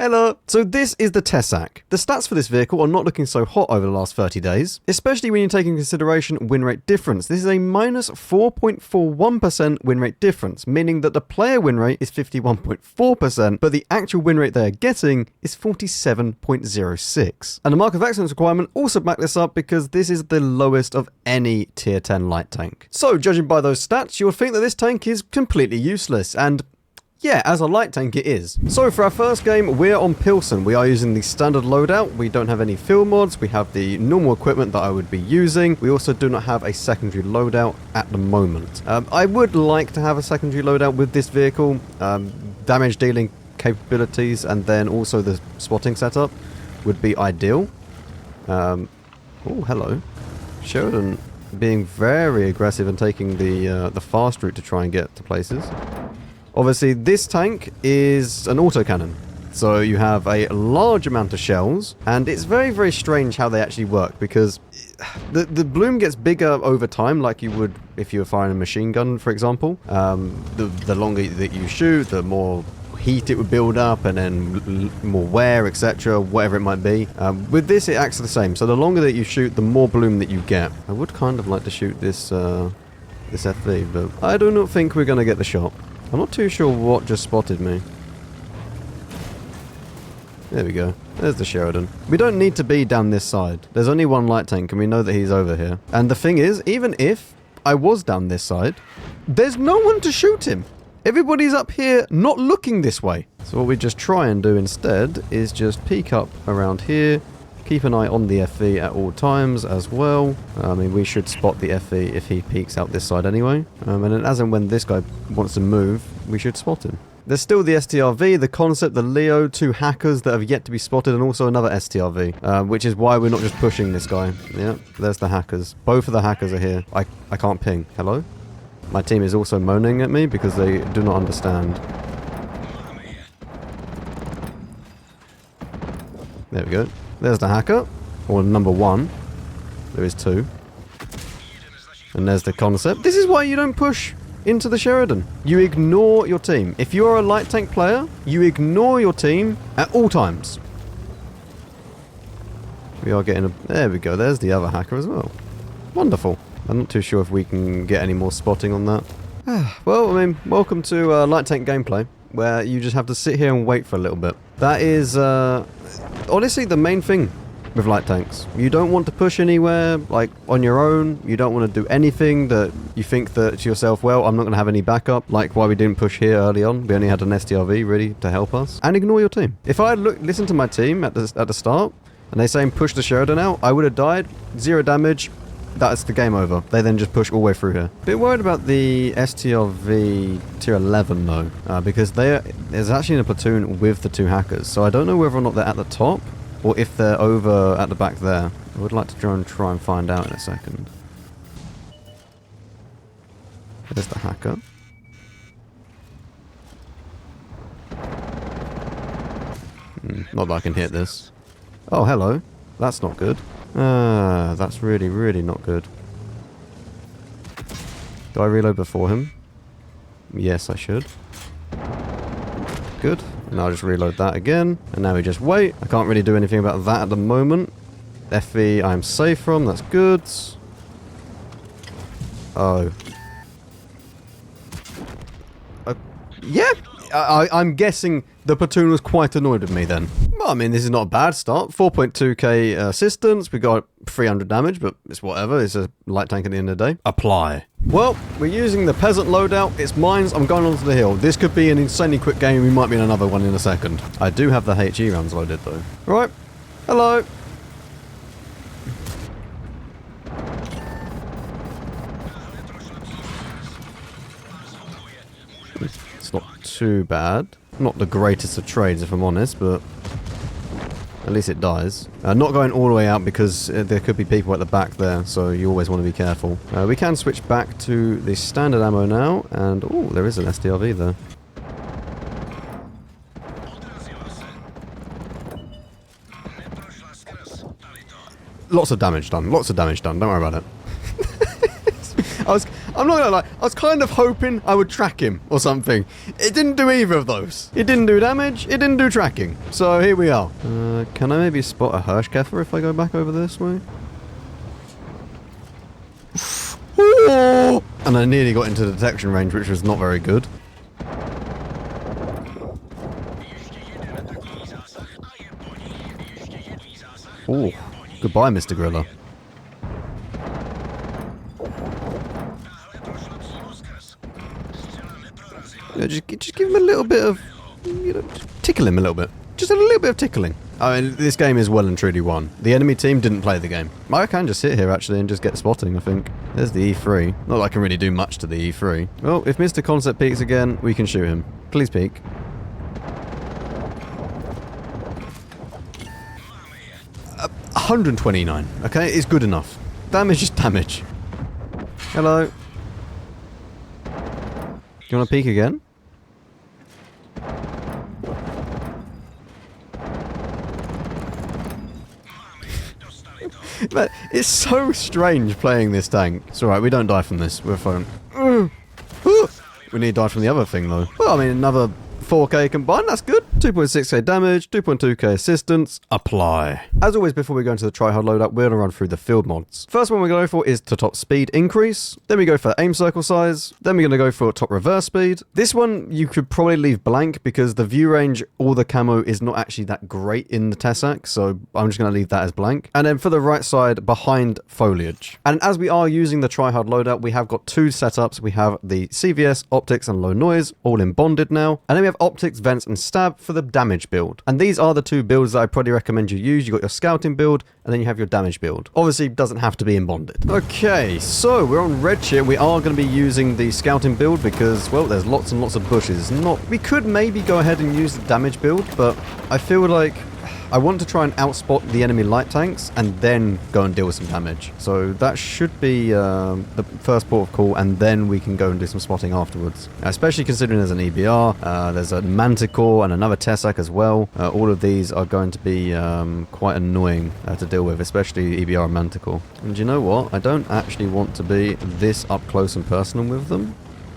Hello. So this is the Tesak. The stats for this vehicle are not looking so hot over the last 30 days, especially when you take into consideration win rate difference. This is a minus 4.41% win rate difference, meaning that the player win rate is 51.4%, but the actual win rate they're getting is 47.06. And the Mark of Excellence requirement also back this up because this is the lowest of any tier 10 light tank. So judging by those stats, you would think that this tank is completely useless, and yeah, as a light tank it is. So for our first game, we're on Peasant. We are using the standard loadout. We don't have any field mods. We have the normal equipment that I would be using. We also do not have a secondary loadout at the moment. I would like to have a secondary loadout with this vehicle. Damage dealing capabilities and then also the spotting setup would be ideal. Oh, hello. Sheridan being very aggressive and taking the fast route to try and get to places. Obviously, this tank is an autocannon, so you have a large amount of shells, and it's very, very strange how they actually work, because the bloom gets bigger over time, like you would if you were firing a machine gun, for example. The longer that you shoot, the more heat it would build up, and then more wear, etc., whatever it might be. With this, it acts the same, so the longer that you shoot, the more bloom that you get. I would kind of like to shoot this FV, but I do not think we're going to get the shot. I'm not too sure what just spotted me. There we go. There's the Sheridan. We don't need to be down this side. There's only one light tank and we know that he's over here. And the thing is, even if I was down this side, there's no one to shoot him. Everybody's up here not looking this way. So what we just try and do instead is just peek up around here. Keep an eye on the FV at all times as well. I mean, we should spot the FV if he peeks out this side anyway. And then as and when this guy wants to move, we should spot him. There's still the STRV, the Concept, the Leo, 2 hackers that have yet to be spotted, and also another STRV, which is why we're not just pushing this guy. Yeah, there's the hackers. Both of the hackers are here. I can't ping. Hello? My team is also moaning at me because they do not understand. There we go. There's the hacker, or number 1. There is 2. And there's the Concept. This is why you don't push into the Sheridan. You ignore your team. If you are a light tank player, you ignore your team at all times. We are getting a... There we go. There's the other hacker as well. Wonderful. I'm not too sure if we can get any more spotting on that. Well, I mean, welcome to light tank gameplay, where you just have to sit here and wait for a little bit. That is... honestly, the main thing with light tanks. You don't want to push anywhere, like, on your own. You don't want to do anything that you think that to yourself, well, I'm not going to have any backup, like why we didn't push here early on. We only had an STRV ready to help us. And ignore your team. If I had listened to my team at the start, and they saying push the Sheridan out, I would have died, 0 damage, that's the game over. They then just push all the way through here. Bit worried about the STRV tier 11 though, because there's actually a platoon with the 2 hackers, so I don't know whether or not they're at the top, or if they're over at the back there. I would like to try and find out in a second. There's the hacker. Not that I can hit this. Oh, hello. That's not good. That's really, really not good. Do I reload before him? Yes, I should. Good. And I'll just reload that again. And now we just wait. I can't really do anything about that at the moment. FV I'm safe from. That's good. Oh. Yeah. I'm guessing the platoon was quite annoyed with me then. Well, I mean, this is not a bad start. 4.2k assistance. We got 300 damage, but it's whatever. It's a light tank at the end of the day. Apply. Well, we're using the Peasant Loadout. It's mines. I'm going onto the hill. This could be an insanely quick game. We might be in another one in a second. I do have the HE rounds loaded, though. Right. Hello. It's not too bad. Not the greatest of trades, if I'm honest, but at least it dies. Not going all the way out because there could be people at the back there, so you always want to be careful. We can switch back to the standard ammo now, and oh, there is an STRV there. Lots of damage done. Lots of damage done. Don't worry about it. I'm not gonna lie, I was kind of hoping I would track him or something. It didn't do either of those. It didn't do damage, it didn't do tracking. So here we are. Can I maybe spot a Hirschkäfer if I go back over this way? Ooh! And I nearly got into the detection range, which was not very good. Oh, goodbye, Mr. Gorilla. Yeah, just give him a little bit of, you know, tickle him a little bit. Just a little bit of tickling. I mean, this game is well and truly won. The enemy team didn't play the game. I can just sit here, actually, and just get spotting, I think. There's the E3. Not that I can really do much to the E3. Well, if Mr. Concept peeks again, we can shoot him. Please peek. Uh, 129, okay? It's good enough. Damage is damage. Hello. Do you want to peek again? But it's so strange playing this tank. It's alright, we don't die from this. We're fine. We need to die from the other thing though. Well, I mean, another 4k combined, that's good. 2.6k damage, 2.2k assistance, apply. As always, before we go into the try-hard loadout, we're going to run through the field mods. First one we're going to go for is to top speed increase. Then we go for aim circle size. Then we're going to go for top reverse speed. This one you could probably leave blank because the view range or the camo is not actually that great in the Tesak, so I'm just going to leave that as blank. And then for the right side, behind foliage. And as we are using the try-hard loadout, we have got two setups. We have the CVS, optics, and low noise, all in bonded now. And then we have optics, vents, and stab for the damage build. And these are the two builds that I probably recommend you use. You got your scouting build, and then you have your damage build. Obviously, it doesn't have to be in bonded. Okay, so we're on red shit. We are going to be using the scouting build because, well, there's lots and lots of bushes. We could maybe go ahead and use the damage build, but I feel like I want to try and outspot the enemy light tanks and then go and deal with some damage. So that should be the first port of call, and then we can go and do some spotting afterwards. Especially considering there's an EBR, there's a Manticore and another Tesak as well. All of these are going to be quite annoying to deal with, especially EBR and Manticore. And you know what? I don't actually want to be this up close and personal with them.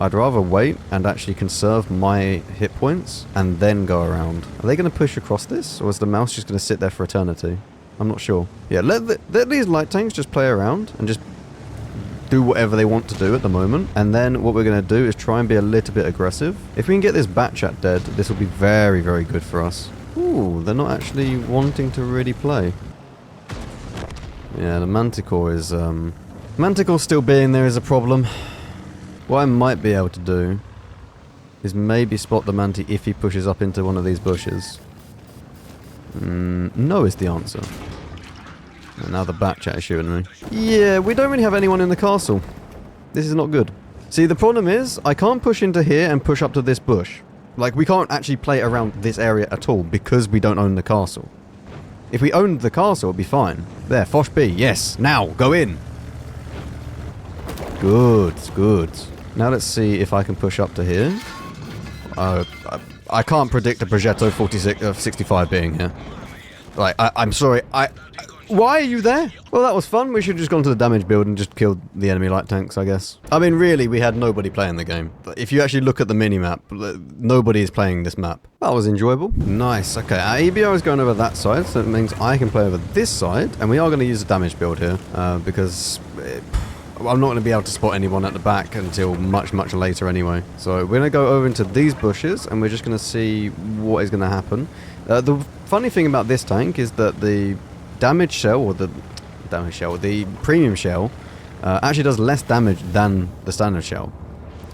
I'd rather wait and actually conserve my hit points and then go around. Are they going to push across this, or is the mouse just going to sit there for eternity? I'm not sure. Yeah, let these light tanks just play around and just do whatever they want to do at the moment. And then what we're going to do is try and be a little bit aggressive. If we can get this Batchat dead, this will be very, very good for us. Ooh, they're not actually wanting to really play. Yeah, the Manticore is... Manticore still being there is a problem. What I might be able to do is maybe spot the Manti if he pushes up into one of these bushes. No is the answer. And now the Batchat is shooting me. Yeah, we don't really have anyone in the castle. This is not good. See, the problem is, I can't push into here and push up to this bush. Like, we can't actually play around this area at all because we don't own the castle. If we owned the castle, it'd be fine. There, Fosh B, yes, now, go in. Good, good. Now let's see if I can push up to here. I can't predict a Progetto 65 being here. Like, I'm sorry, why are you there? Well, that was fun. We should have just gone to the damage build and just killed the enemy light tanks, I guess. I mean, really, we had nobody playing the game. If you actually look at the mini-map, nobody is playing this map. That was enjoyable. Nice. Okay, our EBR is going over that side, so it means I can play over this side. And we are going to use a damage build here, because... I'm not going to be able to spot anyone at the back until much, much later anyway. So we're going to go over into these bushes and we're just going to see what is going to happen. The funny thing about this tank is that the damage shell, or the premium shell, actually does less damage than the standard shell.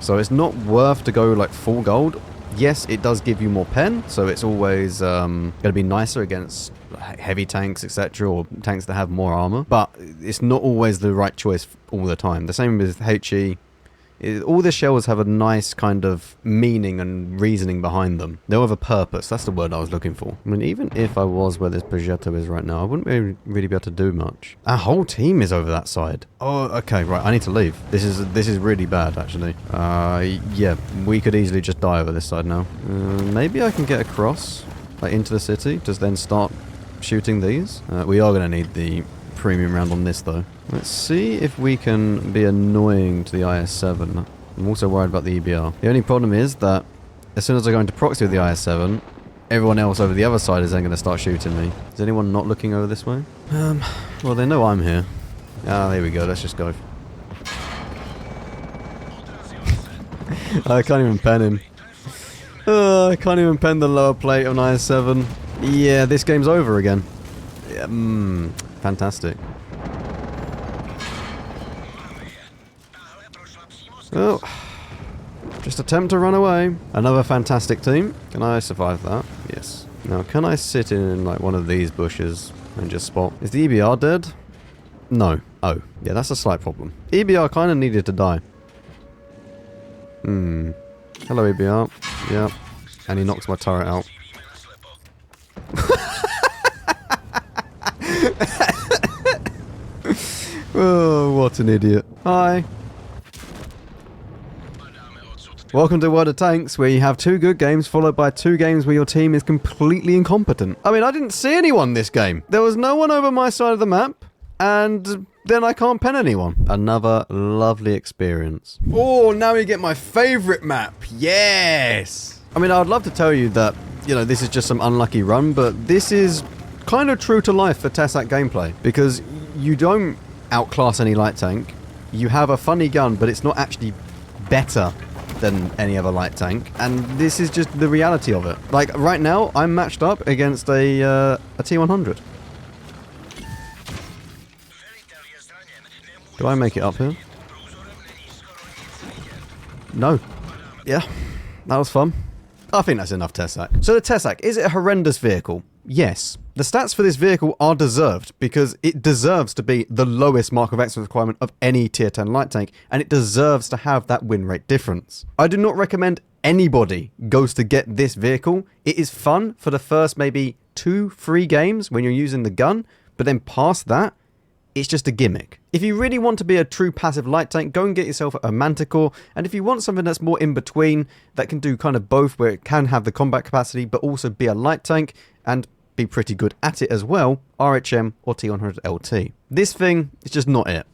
So it's not worth to go like full gold. Yes, it does give you more pen, so it's always going to be nicer against heavy tanks, etc., or tanks that have more armor, but it's not always the right choice all the time. The same with HE. All the shells have a nice kind of meaning and reasoning behind them. They all have a purpose. That's the word I was looking for. I mean, even if I was where this Progetto is right now, I wouldn't really be able to do much. Our whole team is over that side. Oh, okay, right. I need to leave. This is really bad, actually. Yeah, we could easily just die over this side now. Maybe I can get across, like, into the city, just then start shooting these. We are going to need the premium round on this, though. Let's see if we can be annoying to the IS-7. I'm also worried about the EBR. The only problem is that as soon as I go into proxy with the IS-7, everyone else over the other side is then going to start shooting me. Is anyone not looking over this way? Well, they know I'm here. Ah, there we go. Let's just go. I can't even pen him. I can't even pen the lower plate on IS-7. Yeah, this game's over again. Yeah, fantastic. Oh, just attempt to run away. Another fantastic team. Can I survive that? Yes. Now, can I sit in like one of these bushes and just spot? Is the EBR dead? No. Oh, yeah, that's a slight problem. EBR kind of needed to die. Hello, EBR. Yep. And he knocks my turret out. Oh, what an idiot. Hi. Welcome to World of Tanks, where you have 2 good games followed by 2 games where your team is completely incompetent. I mean, I didn't see anyone this game. There was no one over my side of the map, and then I can't pen anyone. Another lovely experience. Oh, now you get my favourite map. Yes! I mean, I'd love to tell you that, you know, this is just some unlucky run, but this is kind of true to life for Tesak gameplay, because you don't outclass any light tank. You have a funny gun, but it's not actually better than any other light tank, and this is just the reality of it. Like, right now, I'm matched up against a T100. Do I make it up here? No. Yeah, that was fun. I think that's enough Tesak. So the Tesak, is it a horrendous vehicle? Yes. The stats for this vehicle are deserved, because it deserves to be the lowest mark of excellence requirement of any tier 10 light tank, and it deserves to have that win rate difference. I do not recommend anybody goes to get this vehicle. It is fun for the first maybe 2-3 games when you're using the gun, but then past that, it's just a gimmick. If you really want to be a true passive light tank, go and get yourself a Manticore, and if you want something that's more in between, that can do kind of both, where it can have the combat capacity, but also be a light tank, and be pretty good at it as well, RHM or T100 LT. This thing is just not it.